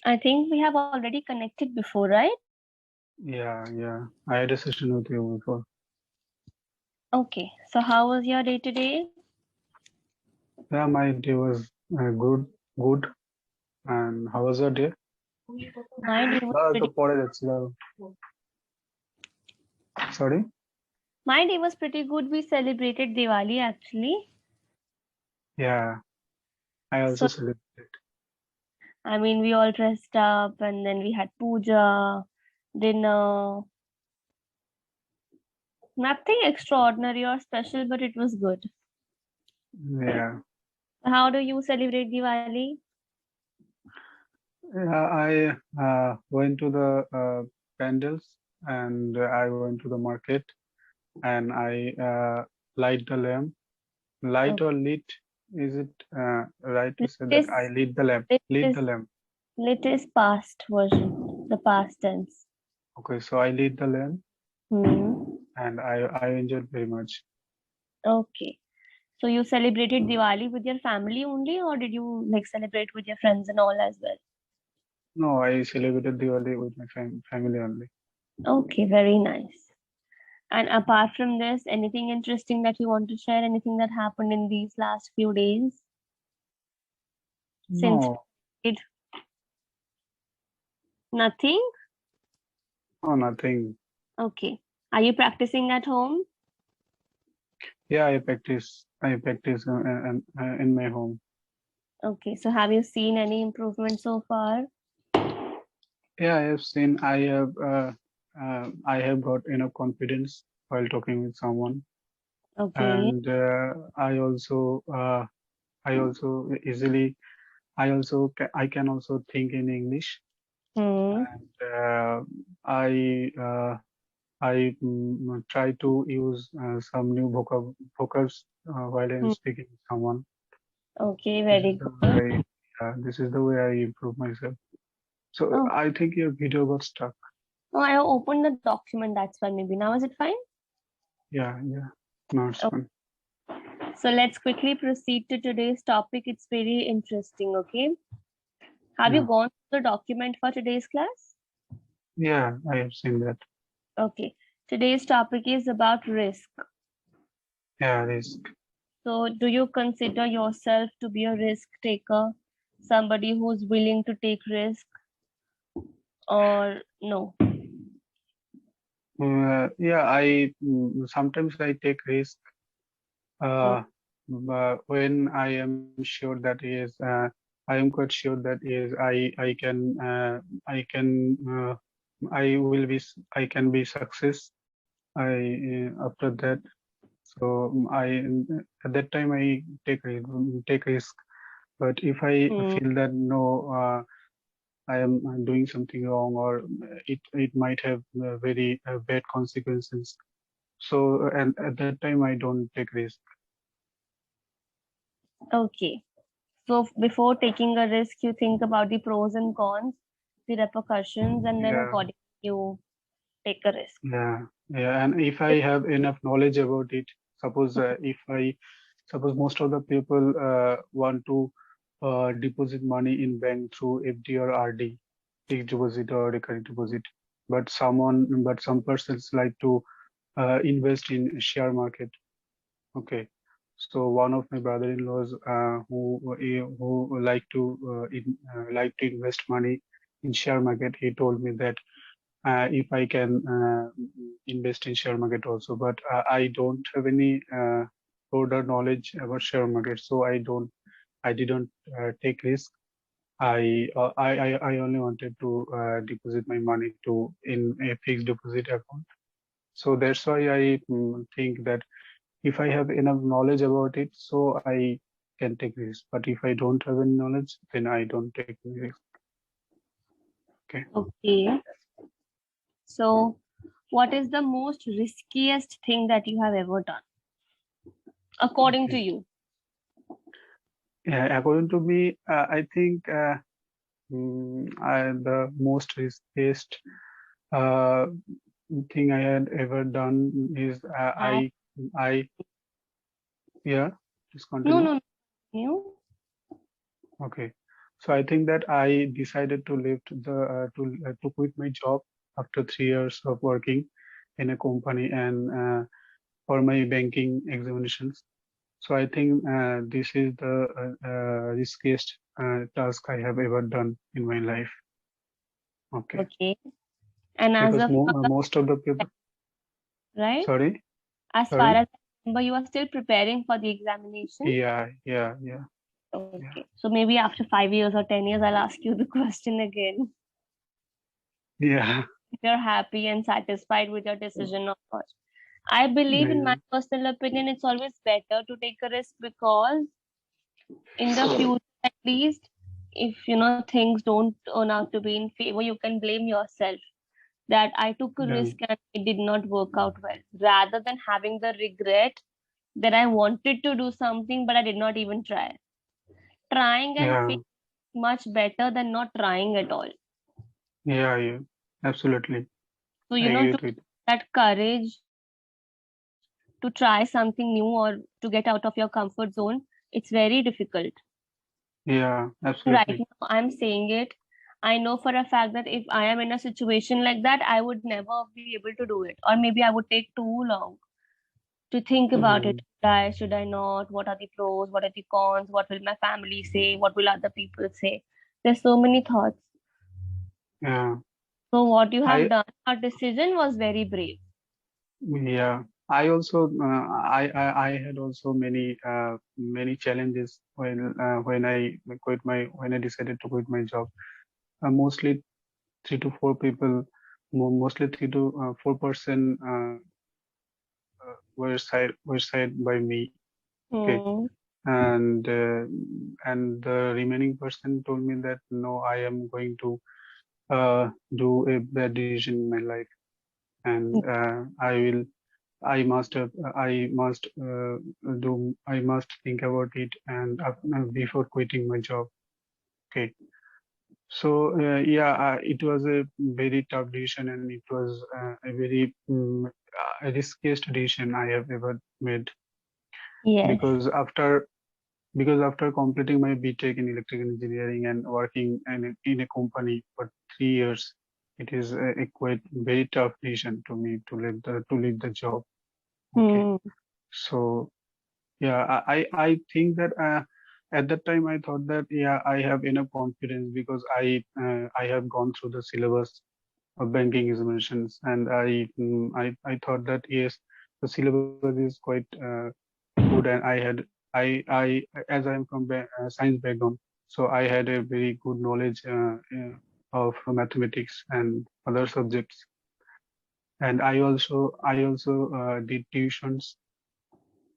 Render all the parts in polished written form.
I think we have already connected before, right? Yeah. I had a session with you before. Okay. So how was your day today? Yeah, my day was good. And how was your day? My day was তো pretty পরে যাচ্ছিল sorry. my day was pretty good. We celebrated Diwali actually. Yeah, I also So celebrated. I mean we all dressed up and then we had puja, dinner. Nothing extraordinary or special, but it was good. Yeah. How do you celebrate Diwali? I went to the pandals, and I went to the market, and I light the lamp. Light Okay. or lit? Is it right to Lit say that is I lit the lamp? lit Lit is the lamp. lit is past version, the past tense. Okay, so I lit the lamp, Hmm. and I enjoyed very much. Okay. So you celebrated Diwali with your family only, or did you like celebrate with your friends and all as well? No, I celebrated Diwali with my family only. Okay, very nice. And apart from this, anything interesting that you want to share? Anything that happened in these last few days since No, we did nothing? no, nothing. Okay. Are you practicing at home? Yeah, I practice. I practice in my home. Okay. So have you seen any improvement so far? Yeah, I have seen. I have got enough confidence while talking with someone, Okay. and I also easily. I can also think in English, Hmm. and I try to use some new vocabs while I'm Hmm. speaking with someone. Okay, This is very the good. way this is the way I improve myself. So Oh, I think your video got stuck. no, I opened the document. That's why maybe now is it fine? Yeah. No, it's Oh, fine. so let's quickly proceed to today's topic. It's very interesting. Okay. Have you Yeah. gone through the document for today's class? Yeah, I have seen that. Okay. Today's topic is about risk. Yeah, this. So, do you consider yourself to be a risk taker, somebody who's willing to take risk, or no? Yeah, sometimes I take risk Oh, when I am sure that I am quite sure that I will be I can be success. After that, so I at that time I take risk. But if I hmm, feel that no, I am doing something wrong, or it might have very bad consequences. So and at that time I don't take risk. okay. So, before taking a risk, you think about the pros and cons, the repercussions, and then Yeah, accordingly you take a risk. yeah. And if I have enough knowledge about it, suppose if I suppose most of the people want to deposit money in bank through FD or RD, fixed deposit or recurring deposit, but some persons like to invest in share market. Okay. So one of my brother-in-laws who like to invest money in share market, he told me that if I can invest in share market also, but I don't have any broader knowledge about share market, so I didn't take risk. I only wanted to deposit my money to in a fixed deposit account. So that's why I think that if I have enough knowledge about it, so I can take risk. But if I don't have any knowledge, then I don't take any risk. Okay. Okay. So, what is the most riskiest thing that you have ever done, according to Okay. you? Yeah, according to me, I think the most riskiest uh, thing I had ever done is Uh, I yeah. Just no, continue. no, no. You? Okay. So I think that I decided to leave to quit my job after 3 years of working in a company and for my banking examinations. So I think this is the riskiest task I have ever done in my life. Okay, Okay. And as because of now, most of the people, right? sorry, As far sorry, as I remember, you are still preparing for the examination. yeah, yeah, Okay. So maybe after 5 years or 10 years, I'll ask you the question again. yeah, If you're happy and satisfied with your decision or not. I believe, in my yeah, personal opinion, it's always better to take a risk because in the future, at least, if things don't turn out to be in favor, you can blame yourself that I took a yeah, risk and it did not work out well, rather than having the regret that I wanted to do something but I did not even try. Trying and yeah, failing is much better than not trying at all. yeah, absolutely. So, I agree to with. that courage to try something new or to get out of your comfort zone, it's very difficult. Yeah, Even right absolutely. now, I'm saying it. I know for a fact that if I am in a situation like that, I would never be able to do it, or maybe I would take too long to think about it. Mm, Should I not? What are the pros? What are the cons? What will my family say? What will other people say? There's so many thoughts. yeah, So what you have I done, our decision was very brave. yeah. I also I had also many challenges when I decided to quit my job. Mostly 3 to 4 people, mostly 3 to 4% were side by me. Okay, Hmm. and the remaining person told me that no, I am going to do a bad decision in my life, and I must think about it and before quitting my job. Okay, so yeah, it was a very tough decision, and it was a very a riskiest decision I have ever made, Yes. because after completing my BTech in electrical engineering and working in a company for 3 years, it is a quite very tough decision to me to leave the job. Okay, Hmm. so yeah, I think that at that time I thought that yeah, I have enough confidence because I have gone through the syllabus of banking examinations, and I thought that yes, the syllabus is quite good, and as I am from science background, so I had a very good knowledge of mathematics and other subjects, and I also did tuitions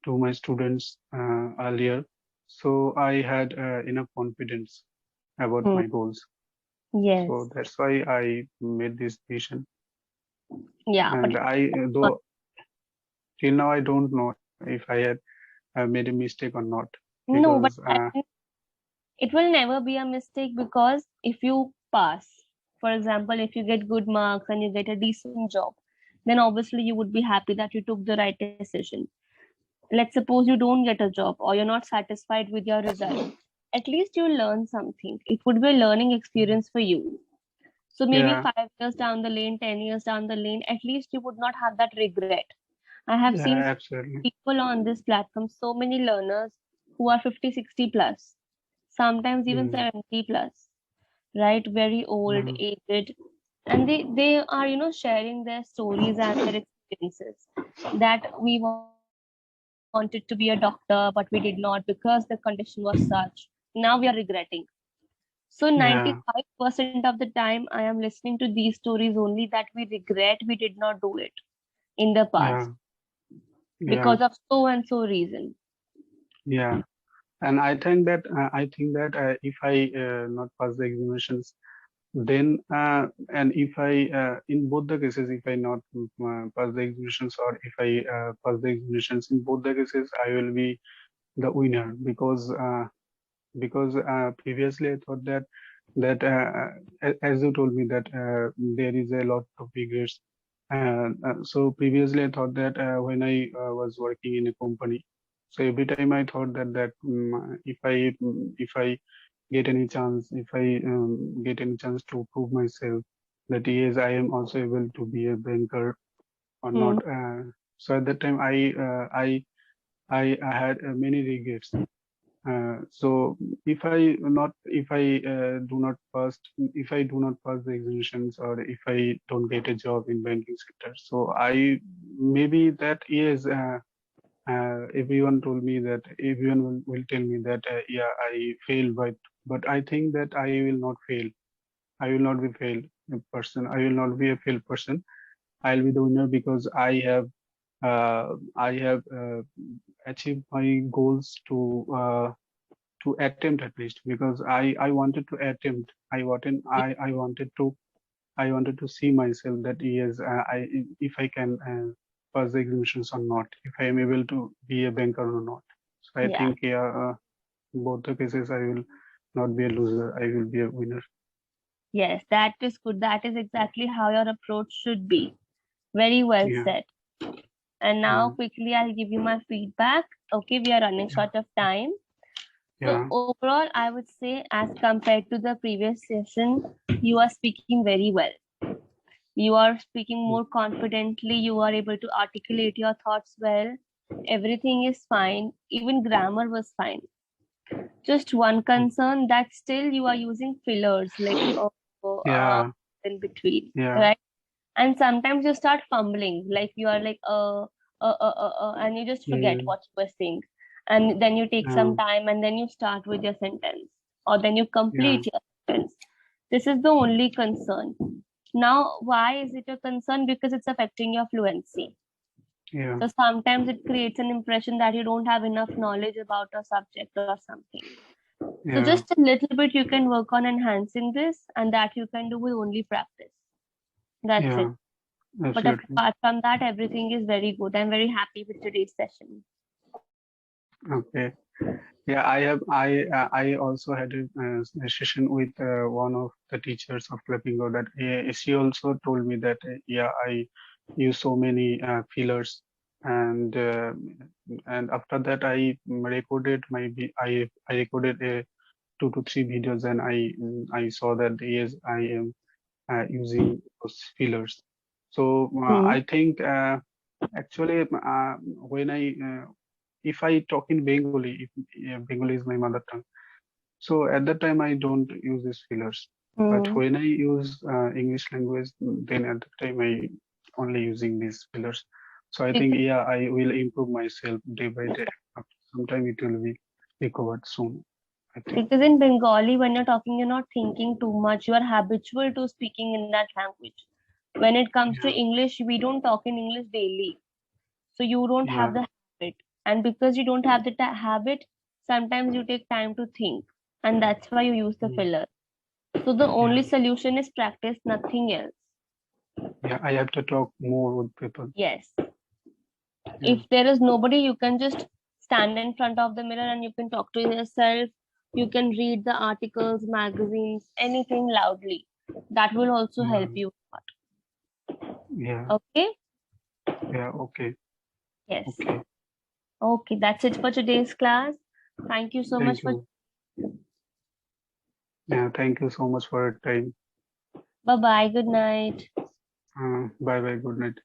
to my students earlier, so I had enough confidence about Hmm. my goals. So Yes. that's why I made this decision, Yeah, but and I though till now I don't know if I had made a mistake or not, no, because but I think it will never be a mistake because if you pass, for example, if you get good marks and you get a decent job, then obviously you would be happy that you took the right decision. Let's suppose you don't get a job or you're not satisfied with your result. At least you learn something. It would be a learning experience for you. So maybe yeah, 5 years down the lane, 10 years down the lane, at least you would not have that regret. I have yeah, seen absolutely, people on this platform, so many learners who are 50, 60 plus, sometimes even mm, 70 plus, right? Very old, yeah, aged, and they are sharing their stories and their experiences that we wanted to be a doctor but we did not because the condition was such. Now we are regretting. So yeah, 95% of the time I am listening to these stories only that we regret we did not do it in the past yeah, because yeah, of so and so reason. yeah. And I think that if I not pass the examinations, then and if I in both the cases, if I not pass the examinations, or if I pass the examinations, in both the cases I will be the winner, because previously I thought that as you told me that there is a lot of regrets. So previously I thought that when I was working in a company, so every time I thought that if I get any chance, if I get any chance to prove myself that yes, I am also able to be a banker or not. Hmm. So at that time, I had many regrets. So if I do not pass, if I do not pass the examinations, or if I don't get a job in banking sector, so I maybe that yes, everyone told me that everyone will tell me that yeah, I failed, but I think that I will not fail. I will not be failed person. I will not be a failed person. I'll be the winner because I have achieved my goals to attempt at least, because I wanted to attempt. I wanted to see myself that yes, I if I can pass the examinations or not, if I am able to be a banker or not. So I Yeah. think yeah, both the cases I will not be a loser. I will be a winner. Yes, that is good. That is exactly how your approach should be. Very well Yeah, said. And now yeah, quickly I'll give you my feedback. Okay, we are running yeah, short of time. So yeah, overall, I would say as compared to the previous session, you are speaking very well. You are speaking more confidently. You are able to articulate your thoughts well. Everything is fine. Even grammar was fine. Just one concern that still you are using fillers like yeah, in between, yeah, right? And sometimes you start fumbling, like you are like and you just forget mm, what you were saying, and then you take yeah, some time and then you start with your sentence, or then you yeah, complete your sentence. This is the only concern. Now, why is it a concern? Because it's affecting your fluency. yeah, So sometimes it creates an impression that you don't have enough knowledge about a subject or something. So yeah, just a little bit you can work on enhancing this, and that you can do with only practice. That's it. yeah, But absolutely. apart from that, everything is very good. I'm very happy with today's session. Okay. Yeah, I also had a session with one of the teachers of Clappingo that she also told me that yeah, I use so many fillers, and after that I recorded I recorded 2 to 3 videos, and I saw that yes, I am using those fillers. So Hmm. I think actually when if I talk in Bengali, if Bengali is my mother tongue, so at that time I don't use these fillers. But Hmm. when I use English language, then at that time I only using these fillers. So I think Because, yeah, I will improve myself day by day. After some time it will be recovered soon, I think. because in Bengali, when you're talking, you're not thinking too much. You are habitual to speaking in that language. When it comes to Yeah, English, we don't talk in English daily. So you don't have yeah, the habit. And because you don't have the habit, sometimes you take time to think. And that's why you use the mm, filler. So the yeah, only solution is practice, nothing else. yeah. I have to talk more with people. Yes. Yeah, If there is nobody, you can just stand in front of the mirror and you can talk to yourself. You can read the articles, magazines, anything loudly. That will also yeah, help you. yeah, Okay? yeah. Okay, Yes. okay. Okay, that's it for today's class. Thank you so much Thank for. you. Yeah, thank you so much for your time. Bye bye. Good night. Bye bye. Good night.